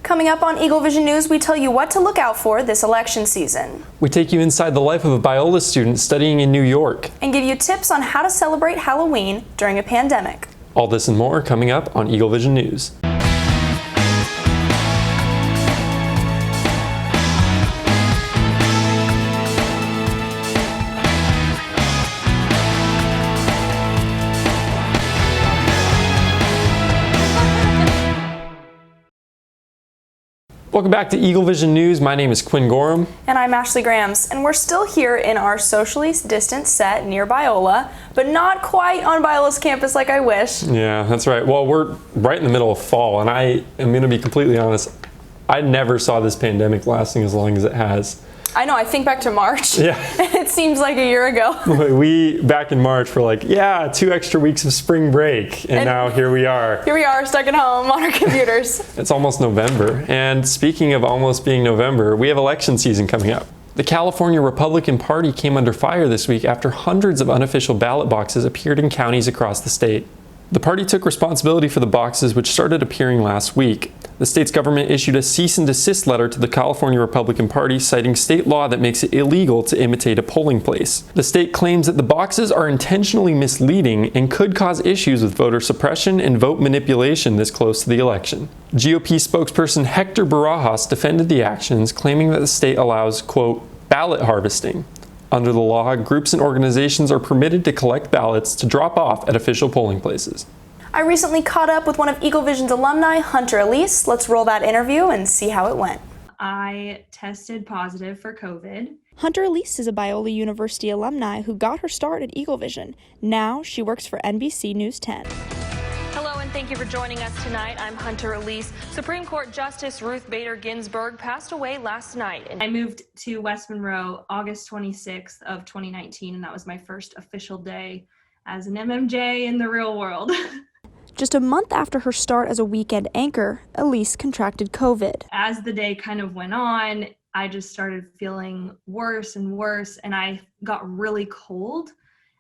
Coming up on EagleVision News, we tell you what to look out for this election season. We take you inside the life of a Biola student studying in New York. And give you tips on how to celebrate Halloween during a pandemic. All this and more coming up on EagleVision News. Welcome back to EagleVision News. My name is Quinn Gorham. And I'm Ashley Grams. And we're still here in our socially distanced set near Biola, but not quite on Biola's campus like I wish. Yeah, that's right. Well, we're right in the middle of fall, and I am going to be completely honest. I never saw this pandemic lasting as long as it has. I know, I think back to March. Yeah. It seems like a year ago. We, back in March, were like, yeah, 2 extra weeks of spring break. And now here we are. Here we are, stuck at home on our computers. It's almost November. And speaking of almost being November, we have election season coming up. The California Republican Party came under fire this week after hundreds of unofficial ballot boxes appeared in counties across the state. The party took responsibility for the boxes, which started appearing last week. The state's government issued a cease and desist letter to the California Republican Party, citing state law that makes it illegal to imitate a polling place. The state claims that the boxes are intentionally misleading and could cause issues with voter suppression and vote manipulation this close to the election. GOP spokesperson Hector Barajas defended the actions, claiming that the state allows, quote, ballot harvesting. Under the law, groups and organizations are permitted to collect ballots to drop off at official polling places. I recently caught up with one of EagleVision's alumni, Hunter Elise. Let's roll that interview and see how it went. I tested positive for COVID. Hunter Elise is a Biola University alumni who got her start at EagleVision. Now she works for NBC News 10. Hello and thank you for joining us tonight. I'm Hunter Elise. Supreme Court Justice Ruth Bader Ginsburg passed away last night. I moved to West Monroe August 26th of 2019, and that was my first official day as an MMJ in the real world. Just a month after her start as a weekend anchor, Elise contracted COVID. As the day kind of went on, I just started feeling worse and worse, and I got really cold.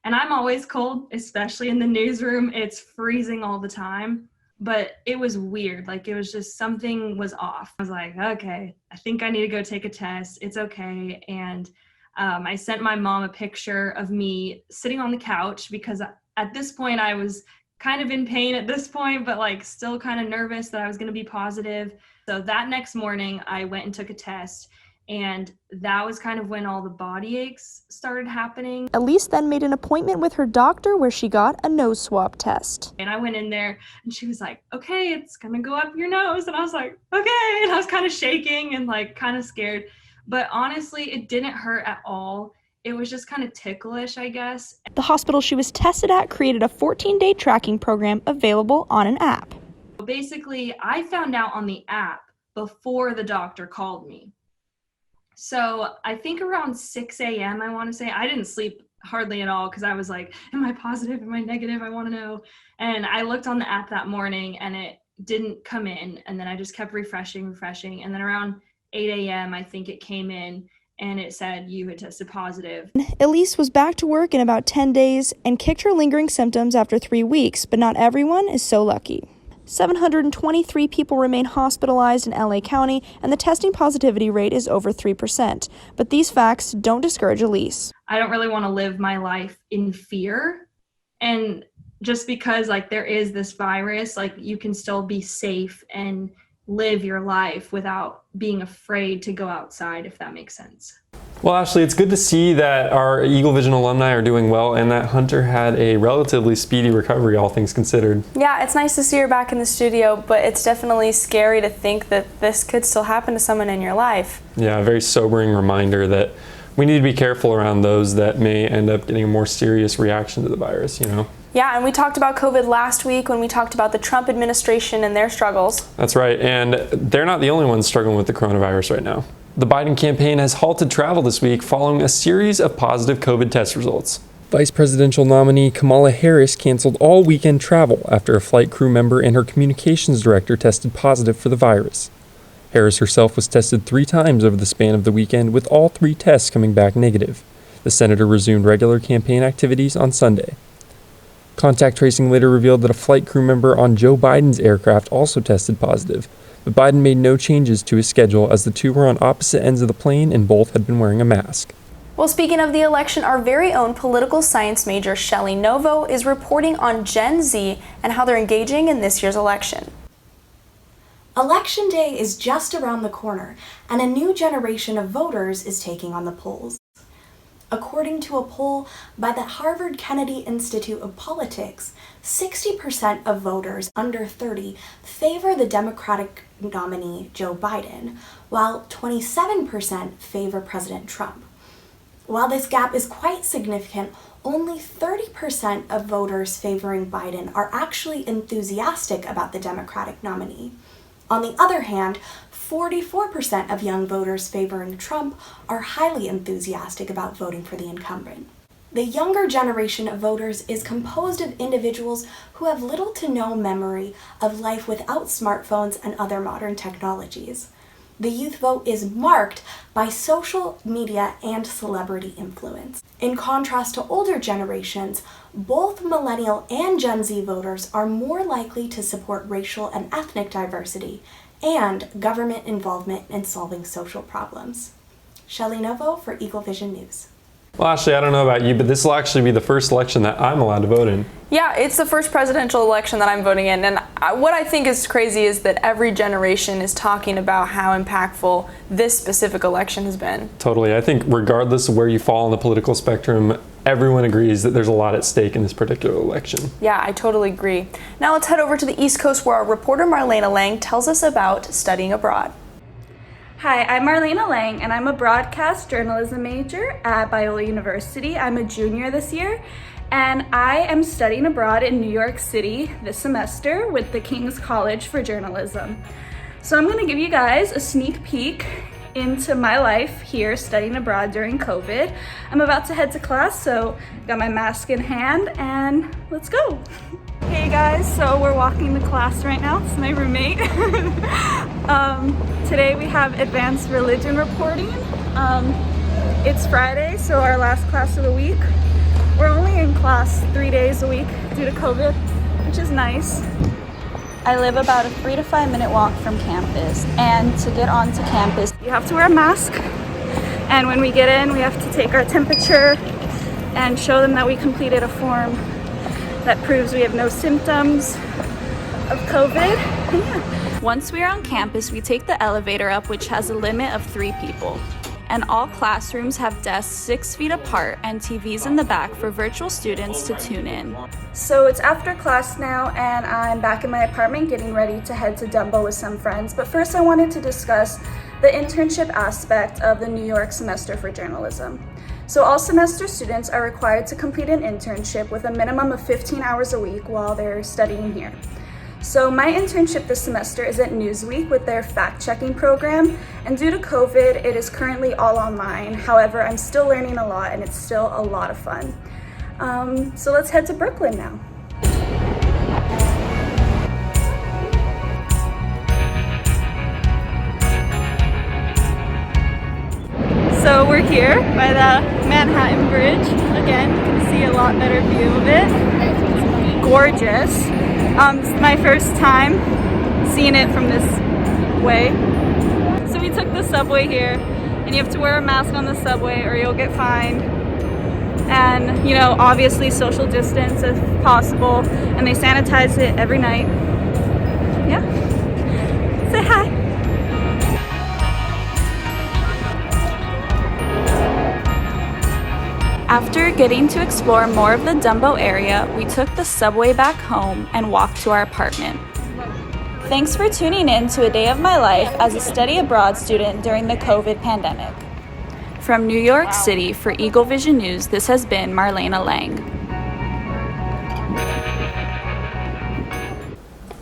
And I'm always cold, especially in the newsroom. It's freezing all the time, but it was weird. Like, it was just something was off. I was like, okay, I think I need to go take a test. It's okay. And I sent my mom a picture of me sitting on the couch because at this point I was kind of in pain at this point, but like still kind of nervous that I was going to be positive. So that next morning I went and took a test, and that was kind of when all the body aches started happening. Elise then made an appointment with her doctor where she got a nose swab test. And I went in there and she was like, okay, it's going to go up your nose. And I was like, okay. And I was kind of shaking and like kind of scared. But honestly, it didn't hurt at all. It was just kind of ticklish, I guess. The hospital she was tested at created a 14-day tracking program available on an app. Basically, I found out on the app before the doctor called me. So I think around 6 a.m., I want to say, I didn't sleep hardly at all because I was like, am I positive? Am I negative? I want to know. And I looked on the app that morning and it didn't come in. And then I just kept refreshing. And then around 8 a.m., I think it came in and it said you had tested positive. Elise was back to work in about 10 days and kicked her lingering symptoms after 3 weeks, but not everyone is so lucky. 723 people remain hospitalized in LA County, and the testing positivity rate is over 3%. But these facts don't discourage Elise. I don't really want to live my life in fear. And just because like there is this virus, like you can still be safe and live your life without being afraid to go outside, if that makes sense. Well, Ashley, it's good to see that our EagleVision alumni are doing well and that Hunter had a relatively speedy recovery, all things considered. Yeah, it's nice to see her back in the studio, but it's definitely scary to think that this could still happen to someone in your life. Yeah, a very sobering reminder that we need to be careful around those that may end up getting a more serious reaction to the virus, you know? Yeah, and we talked about COVID last week when we talked about the Trump administration and their struggles. That's right, and they're not the only ones struggling with the coronavirus right now. The Biden campaign has halted travel this week following a series of positive COVID test results. Vice presidential nominee Kamala Harris canceled all weekend travel after a flight crew member and her communications director tested positive for the virus. Harris herself was tested 3 times over the span of the weekend, with all 3 tests coming back negative. The senator resumed regular campaign activities on Sunday. Contact tracing later revealed that a flight crew member on Joe Biden's aircraft also tested positive. But Biden made no changes to his schedule as the two were on opposite ends of the plane and both had been wearing a mask. Well, speaking of the election, our very own political science major Shelley Novo is reporting on Gen Z and how they're engaging in this year's election. Election Day is just around the corner, and a new generation of voters is taking on the polls. According to a poll by the Harvard Kennedy Institute of Politics, 60% of voters under 30 favor the Democratic nominee Joe Biden, while 27% favor President Trump. While this gap is quite significant, only 30% of voters favoring Biden are actually enthusiastic about the Democratic nominee. On the other hand, 44% of young voters favoring Trump are highly enthusiastic about voting for the incumbent. The younger generation of voters is composed of individuals who have little to no memory of life without smartphones and other modern technologies. The youth vote is marked by social media and celebrity influence. In contrast to older generations, both millennial and Gen Z voters are more likely to support racial and ethnic diversity and government involvement in solving social problems. Shelley Novo for EagleVision News. Well, Ashley, I don't know about you, but this will actually be the first election that I'm allowed to vote in. Yeah, it's the first presidential election that I'm voting in, and what I think is crazy is that every generation is talking about how impactful this specific election has been. Totally. I think regardless of where you fall on the political spectrum, everyone agrees that there's a lot at stake in this particular election. Yeah, I totally agree. Now let's head over to the East Coast where our reporter Marlena Lang tells us about studying abroad. Hi, I'm Marlena Lang, and I'm a broadcast journalism major at Biola University. I'm a junior this year, and I am studying abroad in New York City this semester with the King's College for Journalism. So I'm going to give you guys a sneak peek into my life here studying abroad during COVID. I'm about to head to class, so got my mask in hand, and let's go. Hey guys, so we're walking to class right now. It's my roommate. Today we have advanced religion reporting. It's Friday, so our last class of the week. We're only in class 3 days a week due to COVID, which is nice. I live about a 3 to 5 minute walk from campus, and to get onto campus, you have to wear a mask. And when we get in, we have to take our temperature and show them that we completed a form that proves we have no symptoms of COVID. Yeah. Once we are on campus, we take the elevator up, which has a limit of 3 people. And all classrooms have desks 6 feet apart and TVs in the back for virtual students to tune in. So it's after class now, and I'm back in my apartment getting ready to head to Dumbo with some friends. But first I wanted to discuss the internship aspect of the New York semester for journalism. So all semester students are required to complete an internship with a minimum of 15 hours a week while they're studying here. So my internship this semester is at Newsweek with their fact-checking program, and due to COVID, it is currently all online. However, I'm still learning a lot, and it's still a lot of fun. So let's head to Brooklyn now. So we're here by the Manhattan Bridge. Again, you can see a lot better view of it. It's gorgeous. It's my first time seeing it from this way. So we took the subway here, and you have to wear a mask on the subway or you'll get fined. And, you know, obviously social distance if possible, and they sanitize it every night. Yeah. Say hi. After getting to explore more of the Dumbo area, we took the subway back home and walked to our apartment. Thanks for tuning in to a day of my life as a study abroad student during the COVID pandemic. From New York City for EagleVision News, this has been Marlena Lang.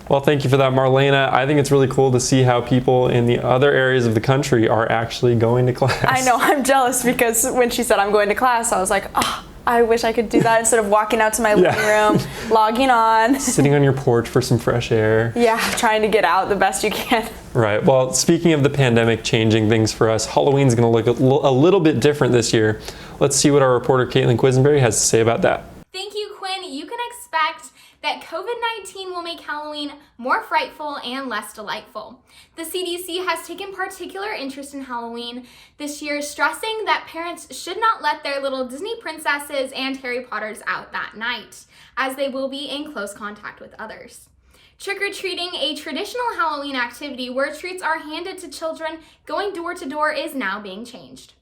Well, thank you for that, Marlena. I think it's really cool to see how people in the other areas of the country are actually going to class. I know, I'm jealous because when she said I'm going to class, I was like, oh, I wish I could do that instead of walking out to my living room, logging on. Sitting on your porch for some fresh air. Yeah, trying to get out the best you can. Right. Well, speaking of the pandemic changing things for us, Halloween's going to look a little bit different this year. Let's see what our reporter Katelyn Quisenberry has to say about that. Thank you, Quinn. You can expect that COVID-19 will make Halloween more frightful and less delightful. The CDC has taken particular interest in Halloween this year, stressing that parents should not let their little Disney princesses and Harry Potters out that night, as they will be in close contact with others. Trick-or-treating, a traditional Halloween activity where treats are handed to children going door to door, is now being changed.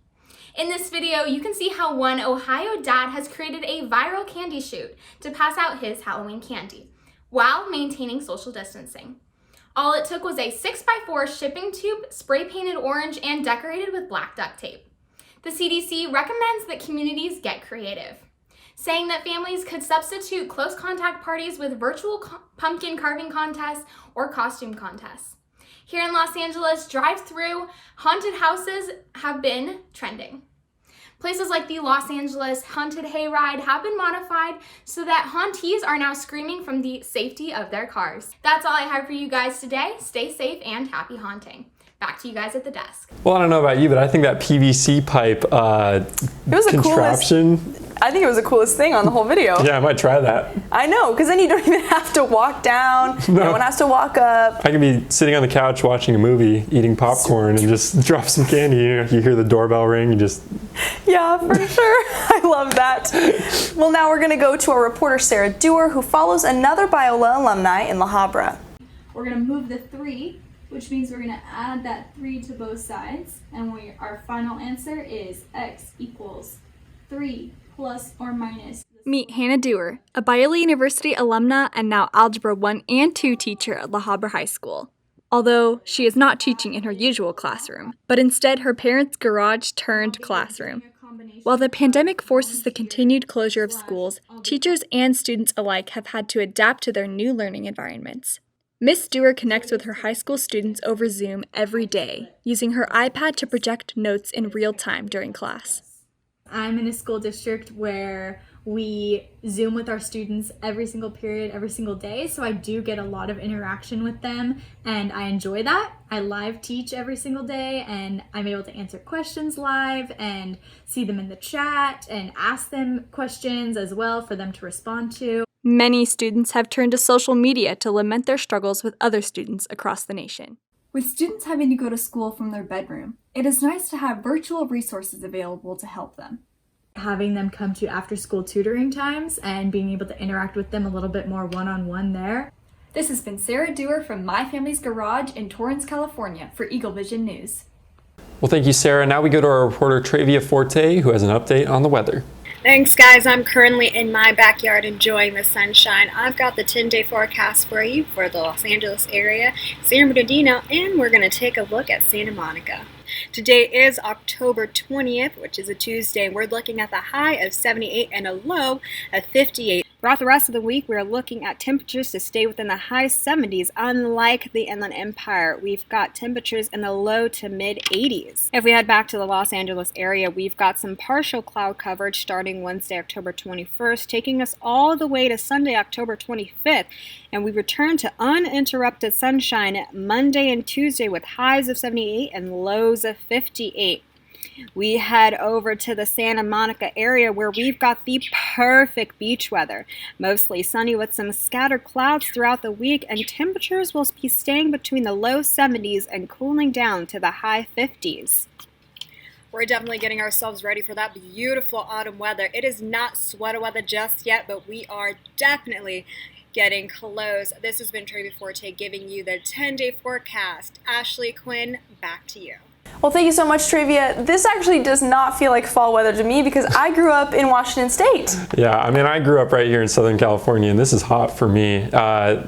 In this video, you can see how one Ohio dad has created a viral candy chute to pass out his Halloween candy while maintaining social distancing. All it took was a 6x4 shipping tube, spray painted orange, and decorated with black duct tape. The CDC recommends that communities get creative, saying that families could substitute close contact parties with virtual pumpkin carving contests or costume contests. Here in Los Angeles, drive-through haunted houses have been trending. Places like the Los Angeles Haunted Hayride have been modified so that hauntees are now screaming from the safety of their cars. That's all I have for you guys today. Stay safe and happy haunting. Back to you guys at the desk. Well, I don't know about you, but I think that PVC pipe It was the contraption. I think it was the coolest thing on the whole video. Yeah, I might try that. I know, because then you don't even have to walk down. No one has to walk up. I could be sitting on the couch watching a movie, eating popcorn, and just drop some candy. You hear the doorbell ring, you just... Yeah, for sure. I love that. Well, now we're going to go to our reporter, Sarah Dewar, who follows another Biola alumni in La Habra. We're going to move the 3, which means we're going to add that 3 to both sides. And our final answer is x equals 3 plus or minus. Meet Hannah Dewar, a Biola University alumna and now Algebra 1 and 2 teacher at La Habra High School. Although she is not teaching in her usual classroom, but instead her parents' garage turned classroom. While the pandemic forces the continued closure of schools, teachers and students alike have had to adapt to their new learning environments. Miss Dewar connects with her high school students over Zoom every day, using her iPad to project notes in real time during class. I'm in a school district where we Zoom with our students every single period, every single day, so I do get a lot of interaction with them, and I enjoy that. I live teach every single day, and I'm able to answer questions live and see them in the chat and ask them questions as well for them to respond to. Many students have turned to social media to lament their struggles with other students across the nation. With students having to go to school from their bedroom, it is nice to have virtual resources available to help them. Having them come to after-school tutoring times and being able to interact with them a little bit more one-on-one there. This has been Sarah Dewar from My Family's Garage in Torrance, California for EagleVision News. Well, thank you, Sarah. Now we go to our reporter, Travia Forte, who has an update on the weather. Thanks, guys. I'm currently in my backyard enjoying the sunshine. I've got the 10-day forecast for you for the Los Angeles area, San Bernardino, and we're going to take a look at Santa Monica. Today is October 20th, which is a Tuesday. We're looking at the high of 78 and a low of 58. Throughout the rest of the week, we're looking at temperatures to stay within the high 70s. Unlike the Inland Empire, we've got temperatures in the low to mid 80s. If we head back to the Los Angeles area, we've got some partial cloud coverage starting Wednesday, October 21st, taking us all the way to Sunday, October 25th. And we return to uninterrupted sunshine Monday and Tuesday with highs of 78 and lows of 58. We head over to the Santa Monica area where we've got the perfect beach weather. Mostly sunny with some scattered clouds throughout the week, and temperatures will be staying between the low 70s and cooling down to the high 50s. We're definitely getting ourselves ready for that beautiful autumn weather. It is not sweater weather just yet, but we are definitely getting close. This has been Travia Forte giving you the 10-day forecast. Ashley, Quinn, back to you. Well, thank you so much, Travia. This actually does not feel like fall weather to me because I grew up in Washington State. Yeah, I mean, I grew up right here in Southern California, and this is hot for me.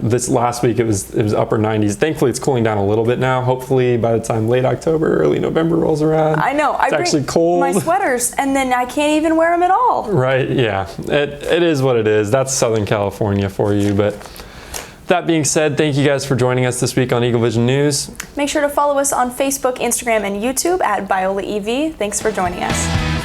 This last week, it was upper 90s. Thankfully, it's cooling down a little bit now. Hopefully, by the time late October, early November rolls around, I know. it's actually cold. My sweaters, and then I can't even wear them at all. Right, yeah. It is what it is. That's Southern California for you, but... That being said, thank you guys for joining us this week on EagleVision News. Make sure to follow us on Facebook, Instagram, and YouTube at Biola EV. Thanks for joining us.